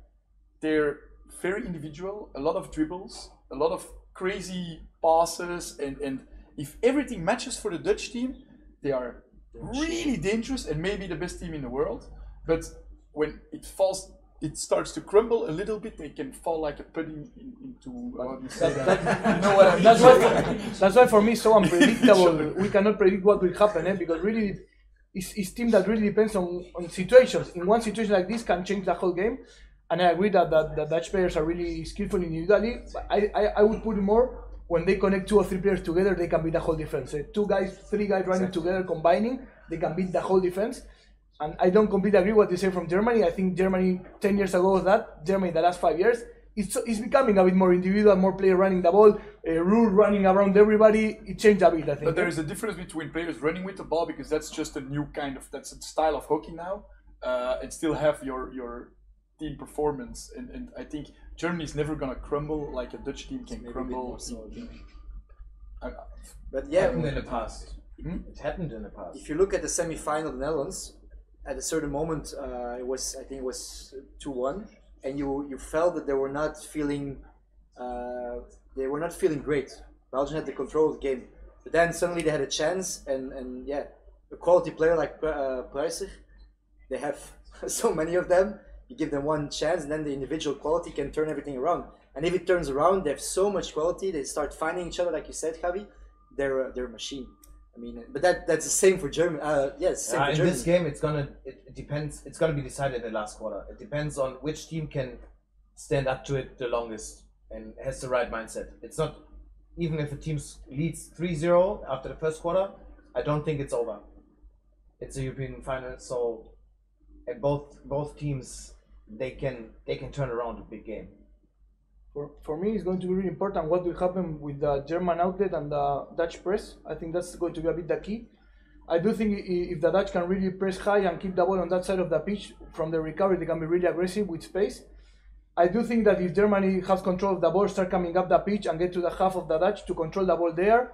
they're very individual. A lot of dribbles, a lot of crazy passes, and if everything matches for the Dutch team, they are really dangerous and maybe the best team in the world. But when it starts to crumble a little bit, they can fall like a pudding into. How do you say that? You know what I mean? That's why for me it's so unpredictable. We cannot predict what will happen, because really it's team that really depends on situations. In one situation like this can change the whole game. And I agree that the Dutch players are really skillful individually. But I would put it more when they connect 2 or 3 players together, they can beat the whole defense. 2 guys, 3 guys running together, combining, they can beat the whole defense. And I don't completely agree what you say from Germany. I think Germany 10 years ago was that. Germany the last 5 years, it's becoming a bit more individual, more player running the ball, Rule running around everybody. It changed a bit, I think. But there is a difference between players running with the ball, because that's just a new that's a style of hockey now, and still have your team performance. And I think Germany is never gonna crumble like a Dutch team can crumble. But It happened in the past. Hmm? It happened in the past. if you look at the semi-final of the Netherlands, at a certain moment, I think it was 2-1, and you felt that they were not feeling great. Belgium had the control of the game, but then suddenly they had a chance, and yeah, a quality player like Preiser, they have so many of them. You give them one chance, and then the individual quality can turn everything around. And if it turns around, they have so much quality. They start finding each other, like you said, Javi. They're a machine. I mean, but that's the same for Germany. Yes, same for in Germany. this game, it depends. It's gonna be decided in the last quarter. It depends on which team can stand up to it the longest and has the right mindset. It's not even if a team leads 3-0 after the first quarter. I don't think it's over. It's a European final, so and both teams they can turn around a big game. For me, it's going to be really important what will happen with the German outlet and the Dutch press. I think that's going to be a bit the key. I do think if the Dutch can really press high and keep the ball on that side of the pitch from the recovery, they can be really aggressive with space. I do think that if Germany has control of the ball, start coming up the pitch and get to the half of the Dutch to control the ball there,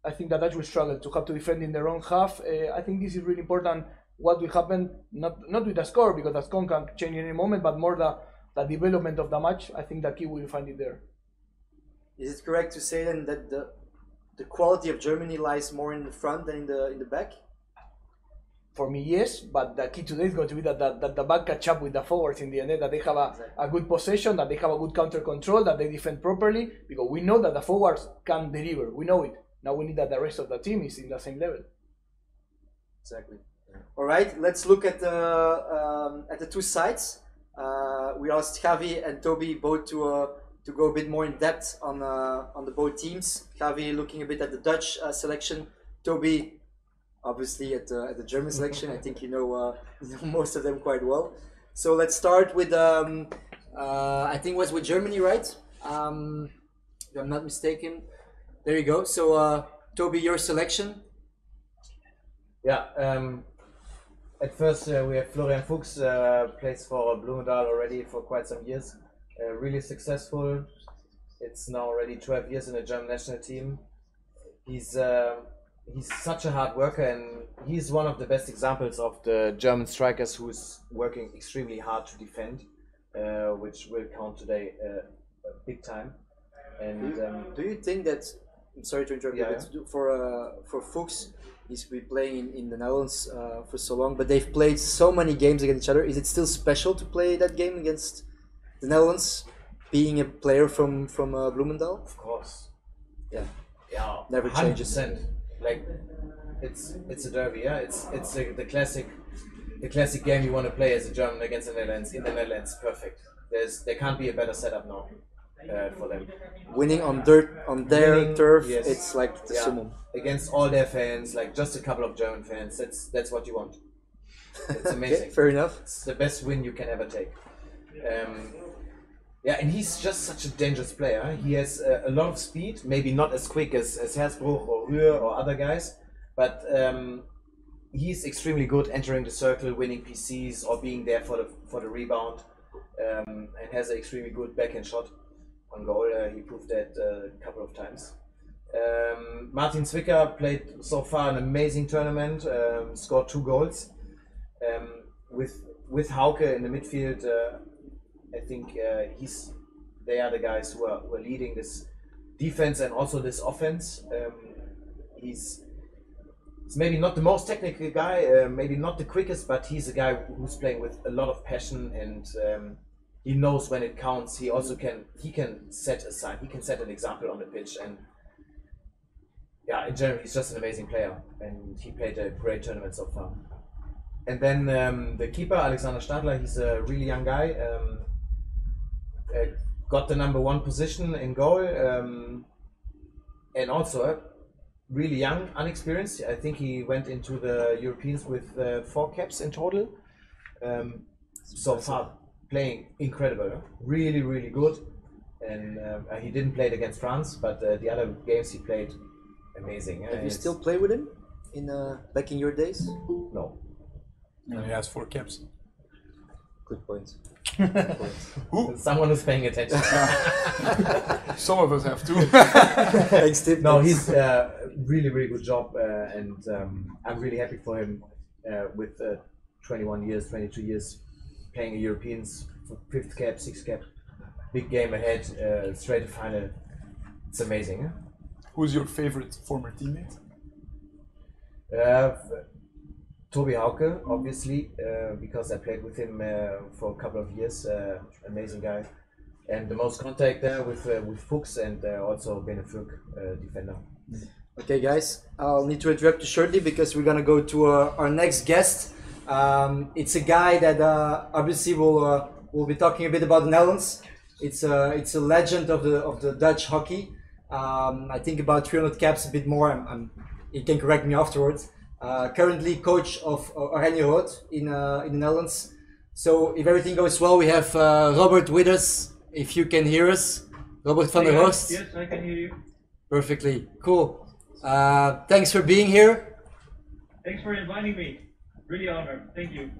I think the Dutch will struggle to have to defend in their own half. I think this is really important what will happen, not with the score, because the score can change in any moment, but more the development of the match. I think the key will find it there. Is it correct to say then that the quality of Germany lies more in the front than in the back? For me, yes, but the key today is going to be that the back catch up with the forwards in the end, that they have a good possession, that they have a good counter control, that they defend properly, because we know that the forwards can deliver. We know it. Now we need that the rest of the team is in the same level. Exactly. All right, let's look at the two sides. We asked Javi and Toby both to go a bit more in depth on the both teams. Javi looking a bit at the Dutch selection. Toby, obviously at the German selection. I think you know most of them quite well. So let's start with I think it was with Germany, right? If I'm not mistaken. There you go. So Toby, your selection. Yeah. At first, we have Florian Fuchs, plays for Blumendahl already for quite some years. Really successful. It's now already 12 years in the German national team. He's such a hard worker, and he's one of the best examples of the German strikers who's working extremely hard to defend, which will count today big time. And do you think that? I'm sorry to interrupt you, but for Fuchs, he's been playing in the Netherlands for so long, but they've played so many games against each other. Is it still special to play that game against the Netherlands, being a player from Blumendahl? of course, Yeah, never 100%. changes. Like it's a derby, yeah. It's the classic game you want to play as a German against the Netherlands in the Netherlands. Perfect. There can't be a better setup now for them. Winning on their turf, yes. it's like the summum. Against all their fans, like just a couple of German fans. That's what you want. It's amazing. Okay, fair enough. It's the best win you can ever take. Yeah, and he's just such a dangerous player. He has a lot of speed, maybe not as quick as Hersbruch or Rühr or other guys, but he's extremely good entering the circle, winning PCs or being there for the rebound, and has an extremely good backhand shot on goal. He proved that a couple of times. Martin Zwicker played so far an amazing tournament, scored 2 goals. With Hauke in the midfield, I think they are the guys who are leading this defense and also this offense. He's maybe not the most technical guy, maybe not the quickest, but he's a guy who's playing with a lot of passion, and he knows when it counts. He also can set a sign. He can set an example on the pitch, and yeah, in general, he's just an amazing player, and he played a great tournament so far. And then the keeper, Alexander Stadler, he's a really young guy. Got the #1 position in goal. and also really young, unexperienced. I think he went into the Europeans with 4 caps in total. So far, playing incredible, huh? Really, really good. And he didn't play it against France, but the other games he played amazing. Have you still play with him in back in your days? No. And he has 4 caps. Good point. Someone who's paying attention. Some of us have to. Thanks, Tim. No, he's really, really good job, and I'm really happy for him with 21 years, 22 years playing Europeans, 5th cap, 6th cap, big game ahead, straight to final. It's amazing. Huh? Who's your favorite former teammate? Tobi Hauke, obviously, because I played with him for a couple of years. Amazing guy, and the most contact there with Fuchs and also Benefuk, defender. Okay, guys, I'll need to interrupt you shortly because we're gonna go to our next guest. It's a guy that obviously will be talking a bit about the Netherlands. It's a legend of the Dutch hockey. I think about 300 caps, a bit more. You can correct me afterwards. Currently coach of Oranje Rood in the Netherlands. So if everything goes well, we have Robert with us. If you can hear us, Robert van der Horst. Yes, I can hear you. Perfectly, cool. Thanks for being here. Thanks for inviting me. Really honored. Thank you.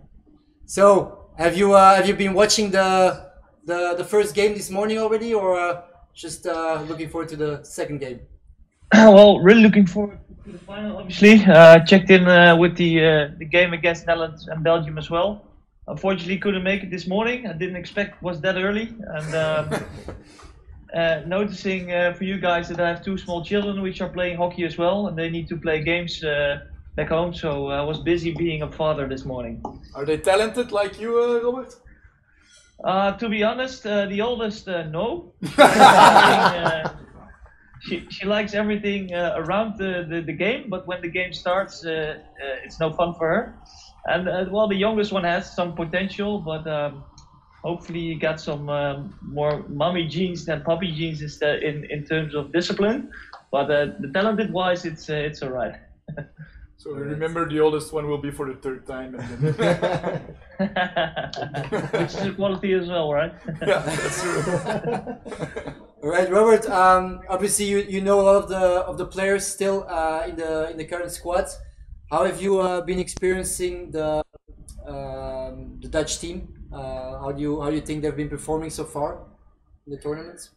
So have you been watching the first game this morning already, or just looking forward to the second game? Well, really looking forward to the final, obviously. Checked in with the game against Netherlands and Belgium as well. Unfortunately, couldn't make it this morning. I didn't expect it was that early. And noticing for you guys that I have 2 small children which are playing hockey as well, and they need to play games back home. So I was busy being a father this morning. Are they talented like you, Robert? To be honest, the oldest, no. She likes everything around the game, but when the game starts, it's no fun for her. And well, the youngest one has some potential, but hopefully you got some more mommy genes than puppy genes in terms of discipline. But the talented wise, it's alright. So remember, the oldest one will be for the 3rd time. And then Which is a quality as well, right? Yeah, that's true. All right, Robert. Obviously, you know a lot of the players still in the current squad. How have you been experiencing the Dutch team? How do you think they've been performing so far in the tournaments?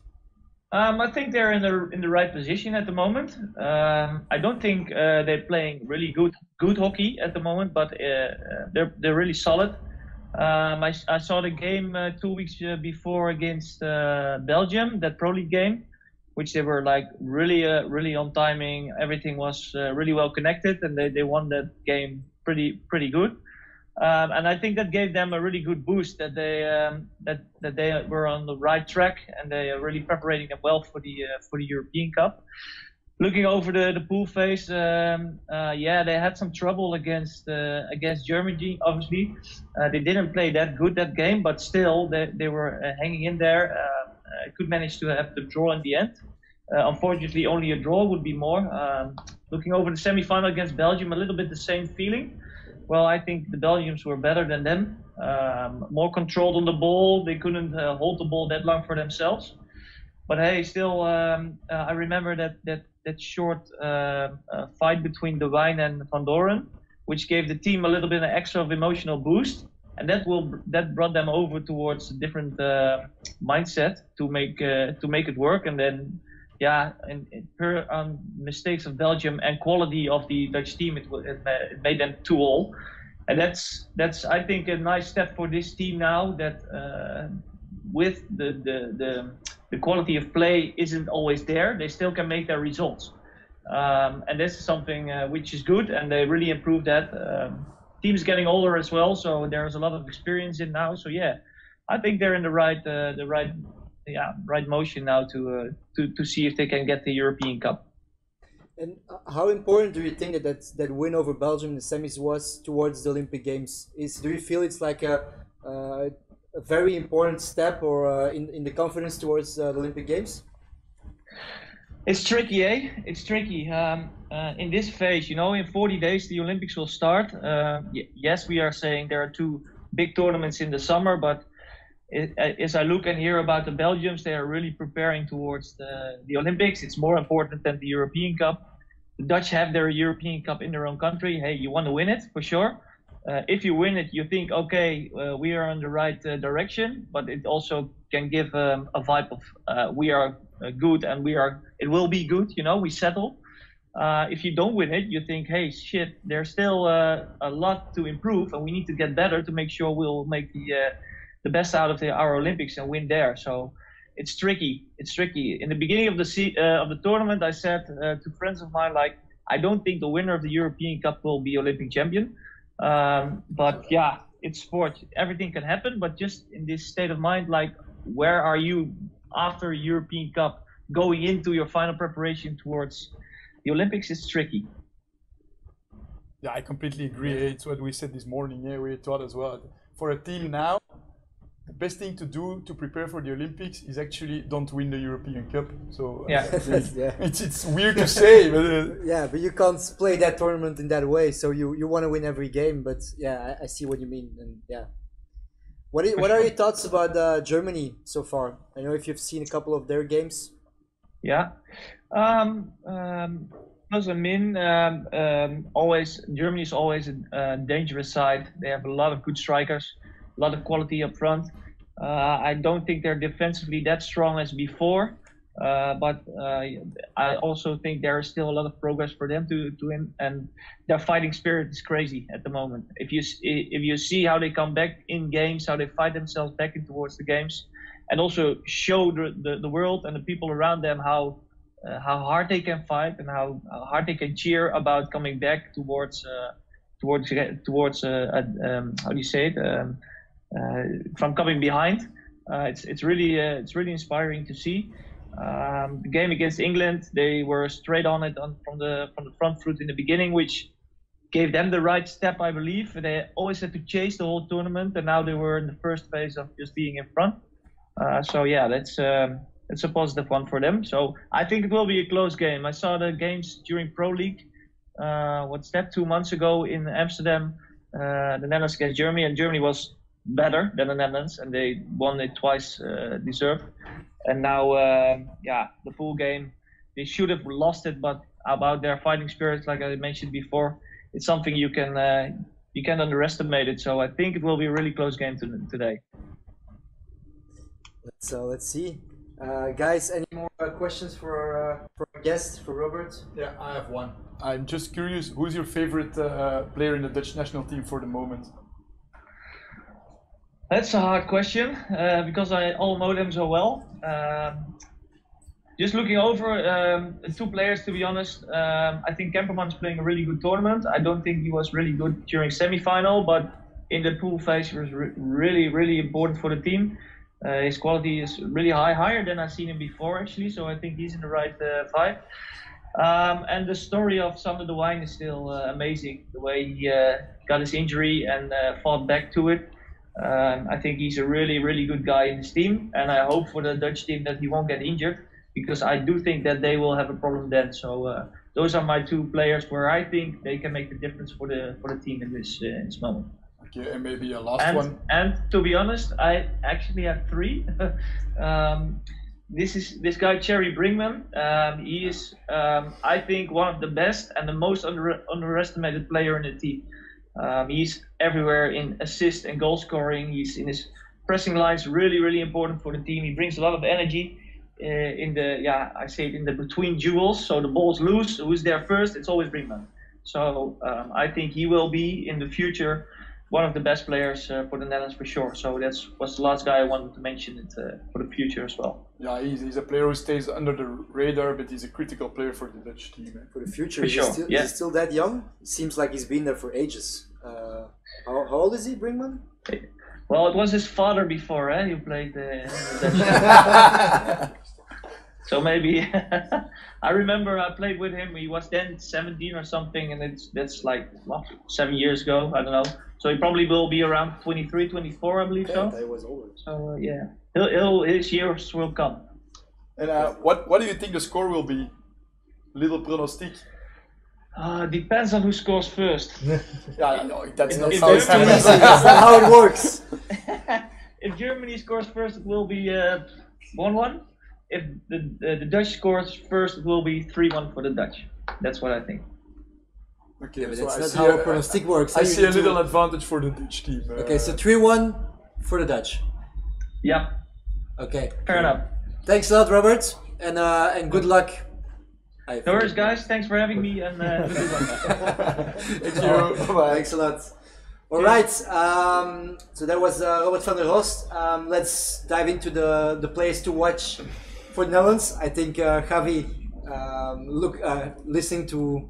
I think they're in the right position at the moment. I don't think they're playing really good hockey at the moment, but they're really solid. I saw the game 2 weeks before against Belgium, that Pro League game, which they were like really on timing. Everything was really well connected, and they won that game pretty good. And I think that gave them a really good boost that they were on the right track, and they are really preparing them well for the European Cup. Looking over the pool phase, they had some trouble against Germany. Obviously, they didn't play that good that game, but still they were hanging in there. Could manage to have the draw in the end. Unfortunately, only a draw would be more. Looking over the semi-final against Belgium, a little bit the same feeling. Well, I think the Belgians were better than them, more controlled on the ball. They couldn't hold the ball that long for themselves. But hey, still, I remember that short fight between De Wijn and Van Doren, which gave the team a little bit of extra of emotional boost, and that brought them over towards a different mindset to make it work. And then, and per mistakes of Belgium and quality of the Dutch team, it made them 2-2. And that's I think a nice step for this team now, that with the quality of play isn't always there, they still can make their results. And this is something which is good, and they really improved that. Team's getting older as well, so there's a lot of experience in now. So I think they're in the right motion now to see if they can get the European Cup. And how important do you think that win over Belgium in the semis was towards the Olympic Games? Do you feel it's like a very important step, or in the confidence towards the Olympic Games? It's tricky, eh? It's tricky. In this phase, in 40 days the Olympics will start. Yes, we are saying there are 2 big tournaments in the summer, but as I look and hear about the Belgians, they are really preparing towards the Olympics. It's more important than the European Cup. The Dutch have their European Cup in their own country. Hey, you want to win it for sure. If you win it, you think, okay, we are on the right direction, but it also can give a vibe of we are good and it will be good, we settle. If you don't win it, you think, hey, shit, there's still a lot to improve and we need to get better to make sure we'll make the best out of our Olympics and win there. So it's tricky. It's tricky. In the beginning of the tournament, I said to friends of mine, like, I don't think the winner of the European Cup will be Olympic champion. But yeah, it's sport. Everything can happen. But just in this state of mind, like, where are you after European Cup going into your final preparation towards the Olympics? Is tricky. Yeah, I completely agree. It's what we said this morning. Yeah, we thought as well. For a team now, the best thing to do to prepare for the Olympics is actually don't win the European Cup. So yeah, it's weird to say, but yeah, but you can't play that tournament in that way. So you want to win every game. But yeah, I see what you mean. And yeah, what are your thoughts about Germany so far? I know if you've seen a couple of their games. Yeah. Plus and min, always Germany is always a dangerous side. They have a lot of good strikers, a lot of quality up front. I don't think they're defensively that strong as before, but I also think there is still a lot of progress for them to win, and their fighting spirit is crazy at the moment. If you see how they come back in games, how they fight themselves back in towards the games, and also show the world and the people around them how hard they can fight and how hard they can cheer about coming back towards how do you say it, from coming behind. It's really inspiring to see. The game against England, they were straight on it from the front foot in the beginning, which gave them the right step, I believe. They always had to chase the whole tournament, and now they were in the first phase of just being in front. So yeah, that's a positive one for them. So I think it will be a close game. I saw the games during Pro League. What's that? 2 months ago in Amsterdam, the Netherlands against Germany, and Germany was better than the Netherlands, and they won it twice deserved. And now, the full game, they should have lost it, but about their fighting spirit, like I mentioned before, it's something you can underestimate it. So I think it will be a really close game today. Let's see. Guys, any more questions for our guest, for Robert? Yeah, I have one. I'm just curious, who's your favorite player in the Dutch national team for the moment? That's a hard question because I all know them so well. Just looking over 2 players, to be honest, I think Kemperman's playing a really good tournament. I don't think he was really good during semi-final, but in the pool phase he was really, really important for the team. His quality is really higher than I've seen him before, actually. So I think he's in the right fight. And the story of Sander de Wijn is still amazing. The way he got his injury and fought back to it. I think he's a really, really good guy in his team. And I hope for the Dutch team that he won't get injured, because I do think that they will have a problem then. So those are my 2 players where I think they can make the difference for the team in this moment. Okay, and maybe a last one. And to be honest, I actually have 3. This guy, Cherry Bringman. He is, I think, one of the best and the most underestimated player in the team. He's everywhere in assist and goal scoring. He's in his pressing lines, really, really important for the team. He brings a lot of energy in the between duels. So the ball's loose, who's there first? It's always Bringman. So I think he will be in the future one of the best players for the Netherlands for sure. So that was the last guy I wanted to mention it for the future as well. Yeah, he's a player who stays under the radar, but he's a critical player for the Dutch team. For the future, for sure. Is he still that young? It seems like he's been there for ages. How old is he, Bringman? Well, it was his father before, who played the Dutch. So maybe I remember I played with him. He was then 17 or something, and that's like 7 years ago. I don't know. So he probably will be around 23, 24, I believe. So. He was older. So his years will come. And what do you think the score will be? Little pronostic. Depends on who scores first. Yeah, no, that's not If how it Germany- happens. That's not how it works. If Germany scores first, it will be 1-1. If the Dutch scores first, it will be 3-1 for the Dutch. That's what I think. Okay, Yeah, but so that's I not see how a- a pronostic works. I You see a need to- little advantage for the Dutch team. Okay, so 3-1 for the Dutch. Yeah, Okay. fair enough. Thanks a lot, Robert, and good luck. No worries, guys. Thanks for having me, and have a good one. Thank you. Bye-bye. Thanks a lot. All right. So that was Robert van der Horst. Let's dive into the players to watch for the Netherlands. I think Javi, listening to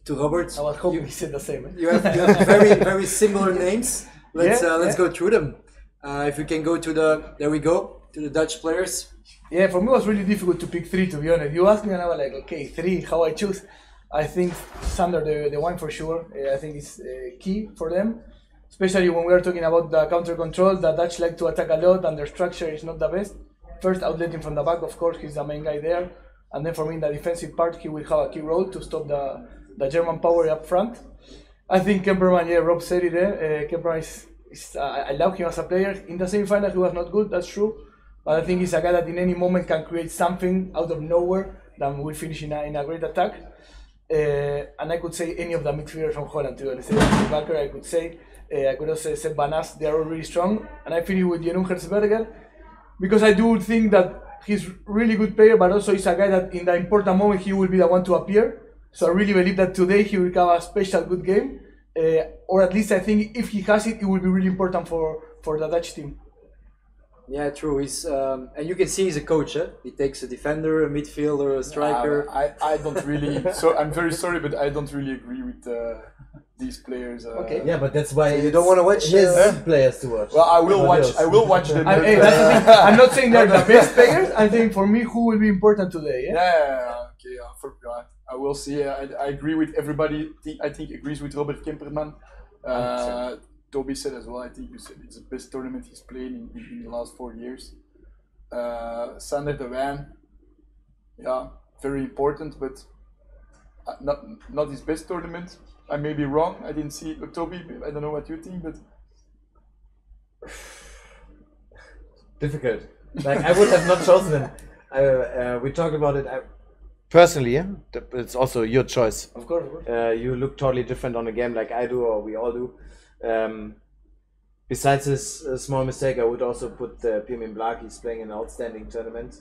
Robert, I was hoping he said the same. you have very very similar names. Let's Yeah. go through them. If we can go to the Dutch players. Yeah, for me it was really difficult to pick three, to be honest. You asked me and I was like, okay, three, how I choose? I think Sander, the one for sure, I think is key for them. Especially when we are talking about the counter control, the Dutch like to attack a lot and their structure is not the best. First, outletting from the back, of course, he's the main guy there. And then for me, in the defensive part, he will have a key role to stop the German power up front. I think Kemperman, yeah, Rob said it there. Kemperman I love him as a player. In the semi-final, he was not good, that's true. But I think he's a guy that in any moment can create something out of nowhere that will finish in a great attack. And I could say any of the midfielders from Holland, to be honest. Backer, I could say. I could also say Van As, they are all really strong. And I finish with Jeroen Herzberger because I do think that he's really good player, but also he's a guy that in the important moment he will be the one to appear. So I really believe that today he will have a special good game. Or at least I think if he has it, it will be really important for the Dutch team. Yeah, true. He's and you can see he's a coach. He takes a defender, a midfielder, a striker. I don't really. So I'm very sorry, but I don't really agree with these players. Okay. Yeah, but that's why you don't want to watch his uh, players to watch. Well, I will watch. Else. I will watch them. Hey, that's the thing. I'm not saying they're the best players. I'm saying for me, who will be important today. Yeah? Yeah, okay, I forgot. I will see. I agree with everybody. I think agrees with Robert Kemperman. Toby said as well. I think you said it's the best tournament he's played in the last 4 years. Sander de Wijn, yeah, very important, but not his best tournament. I may be wrong. I didn't see it, but Toby, I don't know what you think, but Difficult. Like I would have not chosen him. We talked about it. Personally, yeah, it's also your choice. Of course. You look totally different on a game, like I do, or we all do. Besides this small mistake, I would also put Pirmin Blaak. He's playing an outstanding tournament.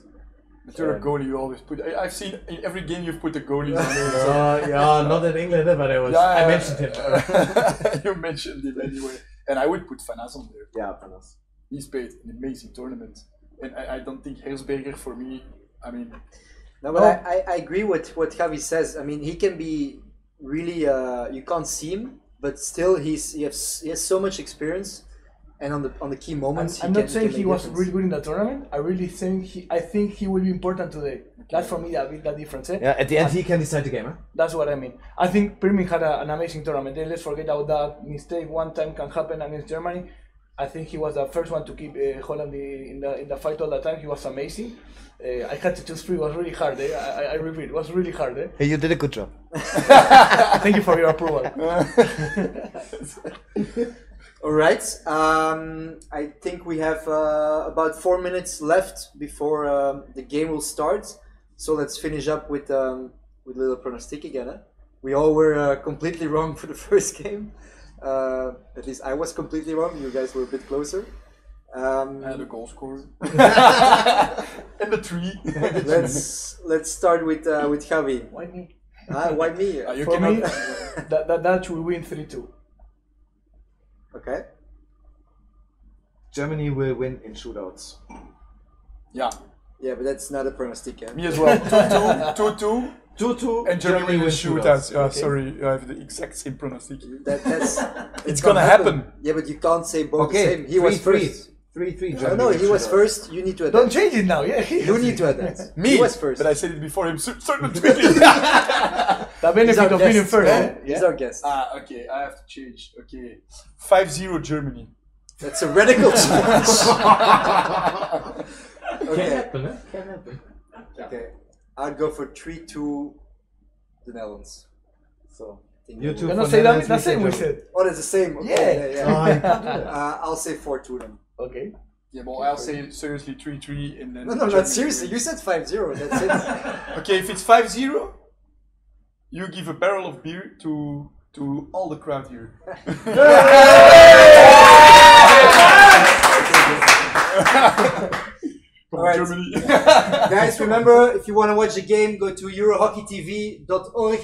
but you're a goalie. You always put. I've seen in every game you've put the goalies. Yeah, not in England, but I mentioned him. You mentioned him anyway, and I would put Van As on there. Yeah, Panas. He's played an amazing tournament, and I don't think Herzberger for me. I mean, No, but I agree with what Javi says. I mean, he can be really. You can't see him, but still, he has so much experience, and on the key moments. I'm not saying he was really good in the tournament. I think he will be important today. That's for me a bit the difference. Yeah, at the end he can decide the game. Huh? That's what I mean. I think Pirmin had an amazing tournament. Let's forget about that mistake. One time can happen against Germany. I think he was the first one to keep Holland in the fight all the time. He was amazing. I had to choose three. It was really hard. I repeat, it was really hard. Hey, you did a good job. Thank you for your approval. All right. I think we have about 4 minutes left before the game will start. So let's finish up with a little pronostic again. We all were completely wrong for the first game. At least I was completely wrong. You guys were a bit closer. and a goal scorer. And the tree. Let's start with Javi. Why me? Why me? You For me, cannot. the Dutch will win 3-2. Okay. Germany will win in shootouts. Yeah, Yeah, but that's not a pronostic. Yeah? me as well. 2-2. 2-2. And Germany will shoot us. Yeah, sorry, I have the exact same pronostic. That's It's gonna happen. Yeah, but you can't say both the Okay, same. He was 3-3. first. 3-3. No, he was first. You need to adapt. Don't change it now. Yeah, You need to adapt. Me, He was first. but I said it before him. Certainly tweet it. The benefit of being first. He's our guest. Okay, I have to change. Okay, 5-0 Germany. That's a radical change. Can Okay. happen, huh? Can happen. Okay, I'd go for 3-2 the Netherlands. So think you they two will. Gonna for say that Netherlands, the same we Germany. said. Oh, that's the same. Okay, Yeah. Oh, you can't do that. I'll say 4-2 then. Okay. Yeah, well, I'll say seriously 3-3 and then. No, Germany not seriously. You wins. said 5-0. That's it. Okay, if it's 5-0, you give a barrel of beer to all the crowd here. From All right. Germany. Guys, remember, if you want to watch the game, go to EuroHockeyTV.org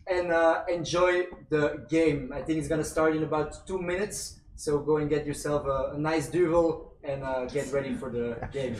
and enjoy the game. I think it's going to start in about 2 minutes. So go and get yourself a nice duvel and get ready for the game.